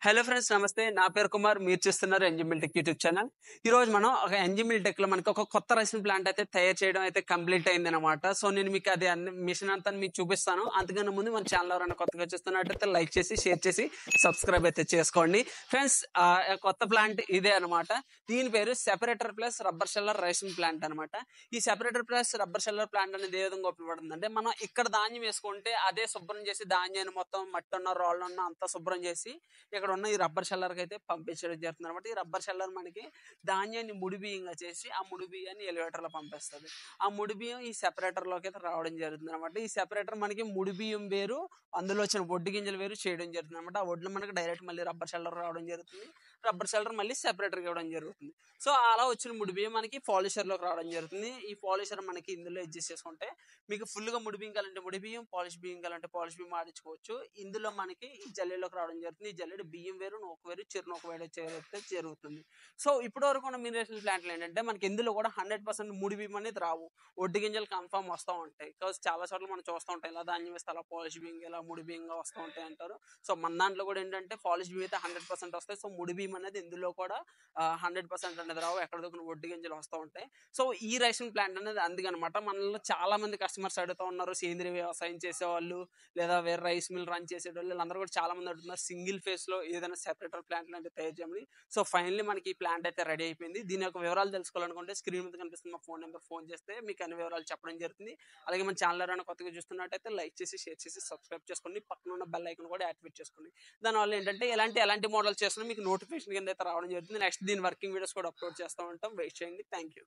Hello friends నమస్తే. నా పేరు కుమార్. మీరు చూస్తున్నారు ఎన్జీ మిల్టెక్ యూట్యూబ్ ఛానల్. ఈ రోజు మనం ఒక ఎన్జీ మిల్టెక్ లో మనకి ఒక కొత్త రైస్ ప్లాంట్ అయితే తయారు చేయడం అయితే కంప్లీట్ అయింది అనమాట. సో నేను మీకు అది మిషన్ అంతా మీకు చూపిస్తాను. అంతకన్నా ముందు మన ఛానల్ ఎవరైనా కొత్తగా చూస్తున్నట్టయితే లైక్ చేసి షేర్ చేసి సబ్స్క్రైబ్ అయితే చేసుకోండి ఫ్రెండ్స్. కొత్త ప్లాంట్ ఇదే అనమాట. దీని పేరు separator plus rubber sheller rice plant అనమాట. ఈ separator plus rubber sheller plant అనేది ఏ విధంగా ఉపయోగపడుతుంది అంటే, మనం ఇక్కడ ధాన్యం వేసుకుంటే అదే శుభ్రం చేసి ధాన్యాన్ని మొత్తం మట్టి ఉన్న రాళ్ళు ఉన్న అంతా శుభ్రం చేసి ఇక్కడ ఉన్న ఈ రబ్బర్ షెల్లర్కి అయితే పంపించడం జరుగుతుంది అనమాట. ఈ రబ్బర్ షెల్లర్ మనకి ధాన్యాన్ని ముడి బియ్యంగా చేసి ఆ ముడి బియ్యాన్ని ఎలివేటర్లో పంపిస్తుంది. ఆ ముడి బియ్యం ఈ సెపరేటర్లోకి అయితే రావడం జరుగుతుంది అనమాట. ఈ సెపరేటర్ మనకి ముడి బియ్యం వేరు, అందులో వచ్చిన ఒడ్డు గింజలు వేరు చేయడం జరుగుతుంది అనమాట. ఆ ఒడ్లు మనకి డైరెక్ట్ మళ్ళీ రబ్బర్ షెల్లర్ రావడం జరుగుతుంది. రబ్బర్ షెల్లర్ మళ్ళీ సెపరేటర్కి ఇవ్వడం జరుగుతుంది. సో అలా వచ్చిన ముడి బియ్యం మనకి పాలిషర్లోకి రావడం జరుగుతుంది. ఈ పాలిషర్ మనకి ఇందులో అడ్జస్ట్ చేసుకుంటే మీకు ఫుల్గా ముడి బియ్యం కావాలంటే ముడి బియ్యం, పాలిష్ బియ్యం కావాలంటే పాలిష్ బియ్యం ఆడించుకోవచ్చు. ఇందులో మనకి ఈ జల్లెలోకి రావడం జరుగుతుంది. ఈ జల్లెడు బియ్యం వేరు, నూక వేరు, చిరునూక వేరు చేస్తే జరుగుతుంది. సో ఇప్పటి వరకు ఉన్న మినరేషన్ ప్లాంట్లు ఏంటంటే మనకి ఇందులో కూడా 100% ముడి బియ్యం అనేది రావు. ఒడ్డు గింజలు కన్ఫామ్ వస్తూ ఉంటాయి. బికాస్ చాలా చోట్ల మనం చూస్తూ ఉంటాం ఇలా ధాన్యం వేస్తే అలా పాలిష్ బియ్యం ఇలా ముడి బియ్యంగా వస్తూ ఉంటాయి అంటారు. సో మన దాంట్లో కూడా ఏంటంటే పాలిష్ బియ్యం అయితే 100% వస్తాయి. సో ముడి బియ్యం అనేది ఇందులో కూడా 100% అనేది రావు. ఎక్కడ దొరికిన ఒడ్డు గింజలు వస్తూ ఉంటాయి. సో ఈ రైసింగ్ ప్లాంట్ అనేది అందుకనమాట. మనలో చాలా మంది కస్టమర్స్ అడుగుతూ ఉన్నారు, సేంద్రీయ వ్యవసాయం చేసేవాళ్ళు లేదా వేరే రైస్ మిల్ రన్ చేసేవాళ్ళు వీళ్ళందరూ కూడా చాలా మంది అడుగుతున్నారు సింగిల్ ఫేస్ లో ఏదైనా సెపరేటర్ ప్లాంట్ అంటే తయారు చేయమని. సో ఫైనల్లీ మనకి ఈ ప్లాంట్ అయితే రెడీ అయిపోయింది. దీని యొక్క వివరాలు తెలుసుకోవాలనుకుంటే స్క్రీన్ మీద కనిపిస్తున్న మా ఫోన్ నెంబర్ ఫోన్ చేస్తే మీకు అన్ని వివరాలు చెప్పడం జరుగుతుంది. అలాగే మన ఛానల్ ఎవరైనా కొత్తగా చూస్తున్నట్టయితే లైక్ చేసి షేర్ చేసి సబ్స్క్రైబ్ చేసుకోండి. పక్కన ఉన్న బెల్ ఐకాన్ కూడా యాక్టివేట్ చేసుకోండి. దానివల్ల ఏంటంటే ఎలాంటి మోడల్స్ చేస్తున్నా మీకు నోటిఫికేషన్ కింద అయితే రావడం జరుగుతుంది. నెక్స్ట్ దీని వర్కింగ్ వీడియోస్ కూడా అప్లోడ్ చేస్తూ ఉంటాం. వెయిట్ చేయండి. Thank you.